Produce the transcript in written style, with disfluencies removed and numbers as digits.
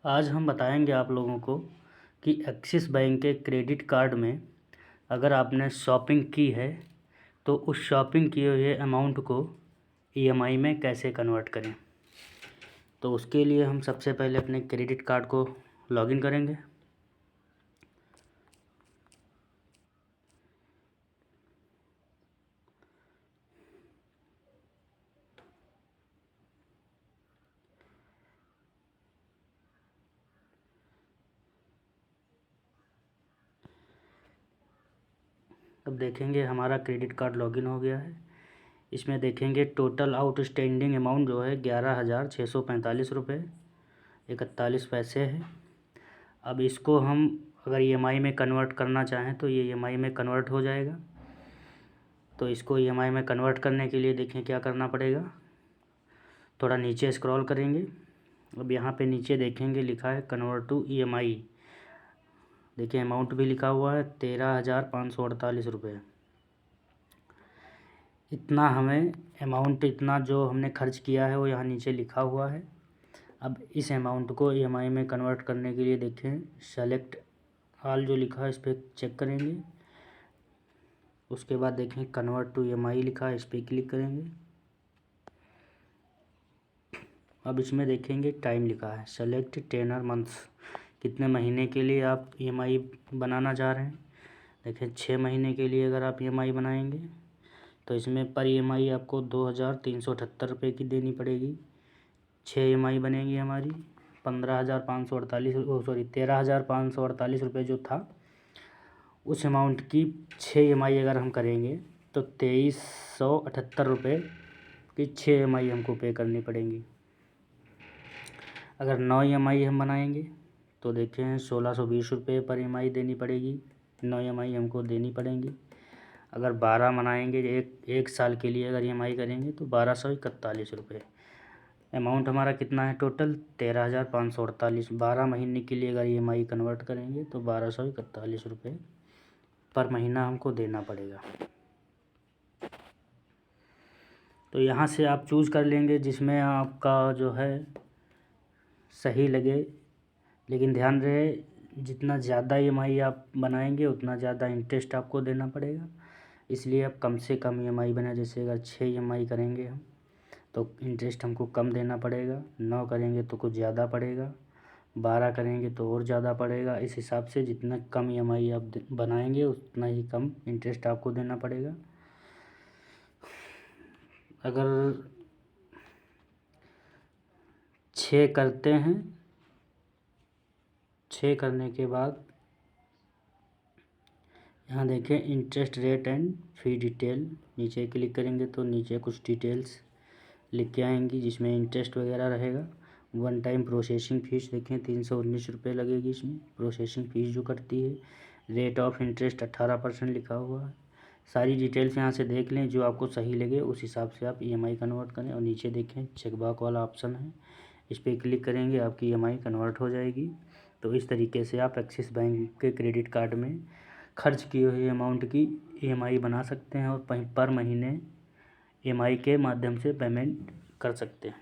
आज हम बताएंगे आप लोगों को कि एक्सिस बैंक के क्रेडिट कार्ड में अगर आपने शॉपिंग की है तो उस शॉपिंग किए हुए अमाउंट को ईएमआई में कैसे कन्वर्ट करें। तो उसके लिए हम सबसे पहले अपने क्रेडिट कार्ड को लॉगिन करेंगे। अब देखेंगे हमारा क्रेडिट कार्ड लॉगिन हो गया है। इसमें देखेंगे टोटल आउटस्टैंडिंग अमाउंट जो है 11,645 रुपये 41 पैसे है। अब इसको हम अगर ईएमआई में कन्वर्ट करना चाहें तो ये ईएमआई में कन्वर्ट हो जाएगा। तो इसको ईएमआई में कन्वर्ट करने के लिए देखें क्या करना पड़ेगा। थोड़ा नीचे स्क्रॉल करेंगे। अब यहाँ पे नीचे देखेंगे लिखा है कन्वर्ट टू ईएमआई। देखिए अमाउंट भी लिखा हुआ है 13,548 रुपये। इतना हमें अमाउंट, इतना जो हमने खर्च किया है वो यहाँ नीचे लिखा हुआ है। अब इस अमाउंट को ईएमआई में कन्वर्ट करने के लिए देखें सेलेक्ट ऑल जो लिखा है इस पर चेक करेंगे। उसके बाद देखें कन्वर्ट टू ईएमआई लिखा है, इस पर क्लिक करेंगे। अब इसमें देखेंगे टाइम लिखा है सेलेक्ट टेनर मंथ्स, कितने महीने के लिए आप ईएमआई बनाना चाह रहे हैं। देखें 6 महीने के लिए अगर आप ईएमआई बनाएंगे तो इसमें पर ईएमआई आपको 2,378 रुपये की देनी पड़ेगी। 6 ईएमआई बनेगी हमारी 13,548 रुपये जो था उस अमाउंट की 6 ईएमआई अगर हम करेंगे तो 2,378 रुपये की 6 ईएमआई हमको पे करनी पड़ेंगी। अगर 9 ईएमआई हम बनाएंगे तो देखें 1,620 रुपये पर ईएमआई देनी पड़ेगी। 9 ईएमआई हमको देनी पड़ेंगी। अगर 12 बनाएंगे एक साल के लिए अगर ईएमआई करेंगे तो 1,241 रुपये। अमाउंट हमारा कितना है टोटल 13,548। 12 महीने के लिए अगर ईएमआई कन्वर्ट करेंगे तो 1,241 रुपये पर महीना हमको देना पड़ेगा। तो यहाँ से आप चूज़ कर लेंगे जिसमें आपका जो है सही लगे, लेकिन ध्यान रहे जितना ज़्यादा ईएमआई आप बनाएंगे उतना ज़्यादा इंटरेस्ट आपको देना पड़ेगा। इसलिए आप कम से कम ईएमआई बनाए। जैसे अगर 6 ईएमआई करेंगे हम तो इंटरेस्ट हमको कम देना पड़ेगा। 9 करेंगे तो कुछ ज़्यादा पड़ेगा। 12 करेंगे तो और ज़्यादा पड़ेगा। इस हिसाब से जितना कम ईएमआई आप बनाएंगे उतना ही कम इंटरेस्ट आपको देना पड़ेगा। अगर 6 करते हैं, 6 करने के बाद यहाँ देखें interest rate and fee detail, नीचे क्लिक करेंगे तो नीचे कुछ डिटेल्स लिख के आएंगी जिसमें इंटरेस्ट वगैरह रहेगा। वन टाइम प्रोसेसिंग फ़ीस देखें 319 रुपये लगेगी इसमें प्रोसेसिंग फ़ीस जो कटती है। रेट ऑफ इंटरेस्ट 18% लिखा हुआ है। सारी डिटेल्स यहाँ से देख लें, जो आपको सही लगे उस हिसाब से आप ईएमआई कन्वर्ट करें। और नीचे देखें चेकबॉक्स वाला ऑप्शन है, इस पर क्लिक करेंगे आपकी ईएमआई कन्वर्ट हो जाएगी। तो इस तरीके से आप एक्सिस बैंक के क्रेडिट कार्ड में खर्च किए हुए अमाउंट की ईएमआई बना सकते हैं और पर महीने ईएमआई के माध्यम से पेमेंट कर सकते हैं।